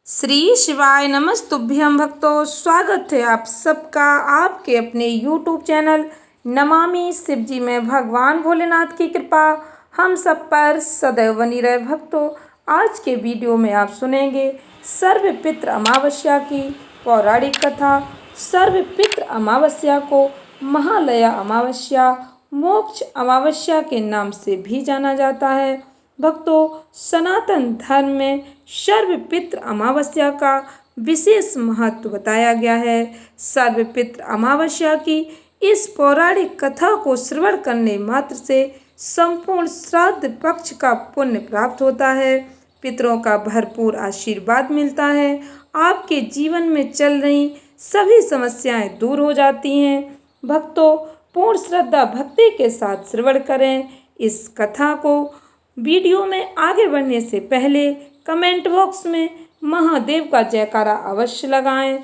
श्री शिवाय नमस्तुभ्यं भक्तों, स्वागत है आप सबका आपके अपने YouTube चैनल नमामि शिवजी में। भगवान भोलेनाथ की कृपा हम सब पर सदैव बनी रहे। भक्तों, आज के वीडियो में आप सुनेंगे सर्वपितृ अमावस्या की पौराणिक कथा। सर्वपितृ अमावस्या को महालया अमावस्या, मोक्ष अमावस्या के नाम से भी जाना जाता है। भक्तों, सनातन धर्म में सर्वपितृ अमावस्या का विशेष महत्व बताया गया है। सर्वपितृ अमावस्या की इस पौराणिक कथा को श्रवण करने मात्र से संपूर्ण श्राद्ध पक्ष का पुण्य प्राप्त होता है, पितरों का भरपूर आशीर्वाद मिलता है, आपके जीवन में चल रही सभी समस्याएं दूर हो जाती हैं। भक्तों, पूर्ण श्रद्धा भक्ति के साथ श्रवण करें इस कथा को। वीडियो में आगे बढ़ने से पहले कमेंट बॉक्स में महादेव का जयकारा अवश्य लगाएं।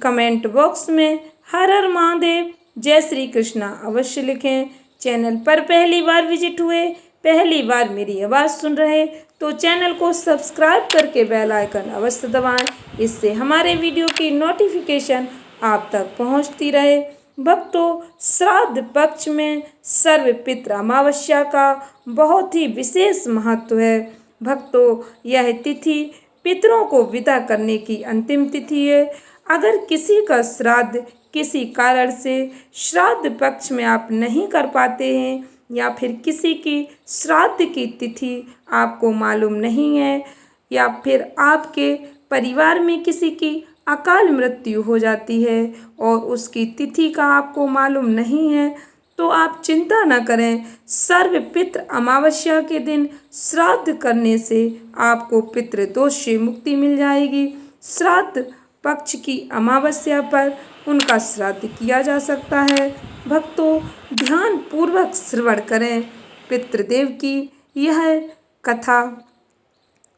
कमेंट बॉक्स में हर हर महादेव, जय श्री कृष्णा अवश्य लिखें। चैनल पर पहली बार विजिट हुए, पहली बार मेरी आवाज़ सुन रहे तो चैनल को सब्सक्राइब करके बेल आइकन अवश्य दबाएं। इससे हमारे वीडियो की नोटिफिकेशन आप तक पहुंचती रहे। भक्तों, श्राद्ध पक्ष में सर्वपितृ अमावस्या का बहुत ही विशेष महत्व है। भक्तों, यह तिथि पितरों को विदा करने की अंतिम तिथि है। अगर किसी का श्राद्ध किसी कारण से श्राद्ध पक्ष में आप नहीं कर पाते हैं या फिर किसी की श्राद्ध की तिथि आपको मालूम नहीं है या फिर आपके परिवार में किसी की अकाल मृत्यु हो जाती है और उसकी तिथि का आपको मालूम नहीं है, तो आप चिंता न करें। सर्वपितृ अमावस्या के दिन श्राद्ध करने से आपको पितृदोष से मुक्ति मिल जाएगी। श्राद्ध पक्ष की अमावस्या पर उनका श्राद्ध किया जा सकता है। भक्तों, ध्यान पूर्वक श्रवण करें पितृदेव की यह कथा।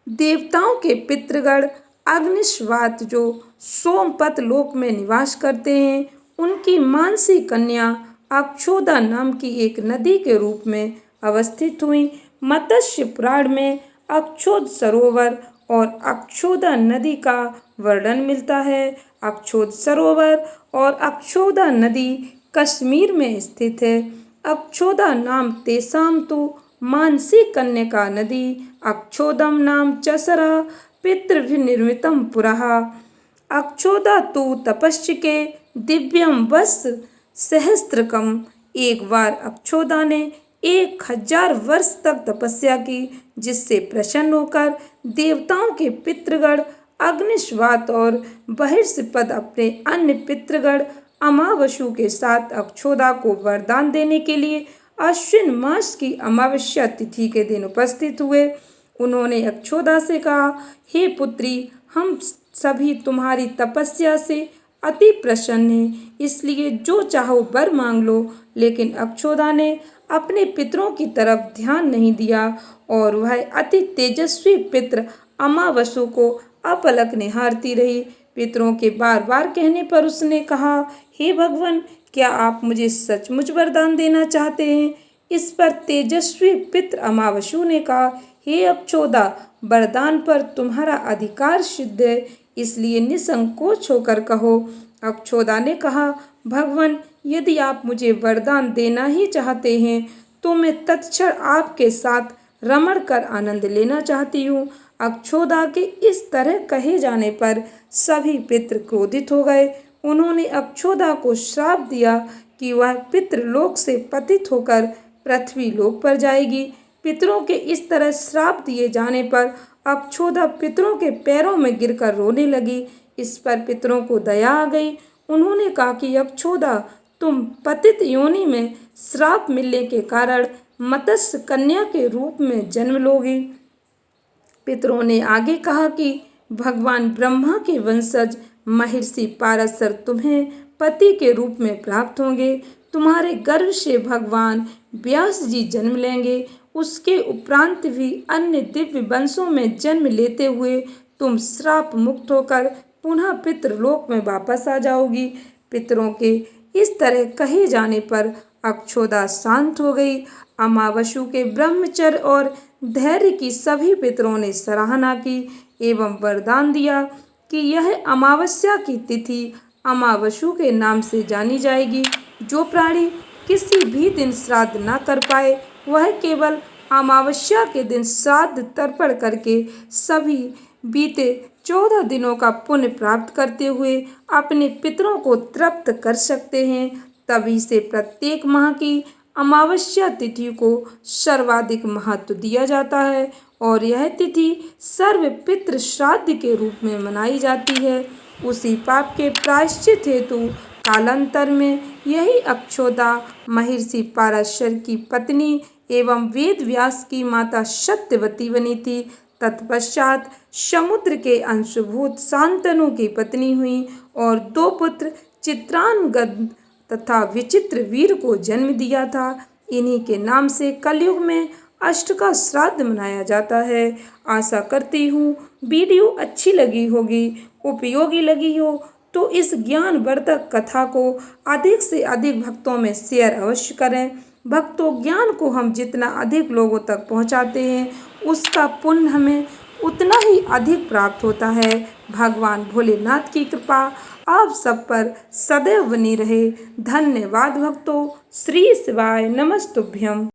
देवताओं के पितृगण अग्निश्वात जो सोमपत लोक में निवास करते हैं, उनकी मानसी कन्या अक्षोदा नाम की एक नदी के रूप में अवस्थित हुई। मत्स्य पुराण में अक्षोद सरोवर और अक्षोदा नदी का वर्णन मिलता है। अक्षोद सरोवर और अक्षोदा नदी कश्मीर में स्थित है। अक्षोदा नाम तेषां तु मानसी कन्यका नदी, अक्षोदम नाम चसरा पितृभिर्निर्मितं पुरः। अक्षोदा तु तपस्विके दिव्यम वस सहस्त्रकम। एक बार अक्षोदा ने 1000 वर्ष तक तपस्या की, जिससे प्रसन्न होकर देवताओं के पितृगण अग्निश्वात और बहिर्षपद अपने अन्य पितृगण अमावस्यु के साथ अक्षोदा को वरदान देने के लिए अश्विन मास की अमावस्या तिथि के दिन उपस्थित हुए। उन्होंने अक्षोदा से कहा, हे पुत्री, हम सभी तुम्हारी तपस्या से अति प्रसन्न हैं, इसलिए जो चाहो वर मांग लो। लेकिन अक्षोदा ने अपने पितरों की तरफ ध्यान नहीं दिया और वह अति तेजस्वी पितृ अमावस्यु को अपलक निहारती रही। पितरों के बार बार कहने पर उसने कहा, हे भगवान, क्या आप मुझे सचमुच वरदान देना चाहते हैं? इस पर तेजस्वी पितृ अमावस्यु ने कहा, हे अक्षोदा, वरदान पर तुम्हारा अधिकार सिद्ध है, इसलिए निसंकोच होकर कहो। अक्षोदा ने कहा, भगवान, यदि आप मुझे वरदान देना ही चाहते हैं तो मैं तत्क्षण आपके साथ रमण कर आनंद लेना चाहती हूँ। अक्षोदा के इस तरह कहे जाने पर सभी पितृ क्रोधित हो गए। उन्होंने अक्षोदा को श्राप दिया कि वह पितृलोक से पतित होकर पृथ्वी लोक पर जाएगी। पितरों के इस तरह श्राप दिए जाने पर अक्षोदा पितरों के पैरों में गिरकर रोने लगी। इस पर पितरों को दया आ गई। उन्होंने कहा कि अक्षोदा, तुम पतित योनि में श्राप मिलने के कारण मत्स्य कन्या के रूप में जन्म लोगी। पितरों ने आगे कहा कि भगवान ब्रह्मा के वंशज महर्षि पाराशर तुम्हें पति के रूप में प्राप्त होंगे। तुम्हारे गर्भ से भगवान व्यास जी जन्म लेंगे। उसके उपरांत भी अन्य दिव्य वंशों में जन्म लेते हुए तुम श्राप मुक्त होकर पुनः पितृलोक में वापस आ जाओगी। पितरों के इस तरह कहे जाने पर अक्षोदा शांत हो गई। अमावस्यु के ब्रह्मचर्य और धैर्य की सभी पितरों ने सराहना की। एवं वरदान दिया कि यह अमावस्या की तिथि अमावस्यु के नाम से जानी जाएगी। जो प्राणी किसी भी दिन श्राद्ध न कर पाए वह केवल अमावस्या के दिन श्राद्ध तर्पण करके सभी बीते 14 दिनों का पुण्य प्राप्त करते हुए अपने पितरों को तृप्त कर सकते हैं। तभी से प्रत्येक माह की अमावस्या तिथि को सर्वाधिक महत्व दिया जाता है और यह तिथि सर्व पितृ श्राद्ध के रूप में मनाई जाती है। उसी पाप के प्रायश्चित हेतु कालांतर में यही अक्षोदा महर्षि पराशर की पत्नी एवं वेद व्यास की माता सत्यवती बनी थी। तत्पश्चात समुद्र के अंशभूत शांतनु की पत्नी हुई और 2 पुत्र चित्रांगद तथा विचित्र वीर को जन्म दिया था। इन्हीं के नाम से कलयुग में अष्ट का श्राद्ध मनाया जाता है। आशा करती हूँ वीडियो अच्छी लगी होगी, उपयोगी लगी हो तो इस ज्ञानवर्धक कथा को अधिक से अधिक भक्तों में शेयर अवश्य करें। भक्तों, ज्ञान को हम जितना अधिक लोगों तक पहुंचाते हैं उसका पुण्य हमें उतना ही अधिक प्राप्त होता है। भगवान भोलेनाथ की कृपा आप सब पर सदैव बनी रहे। धन्यवाद भक्तों। श्री शिवाय नमस्तुभ्यम।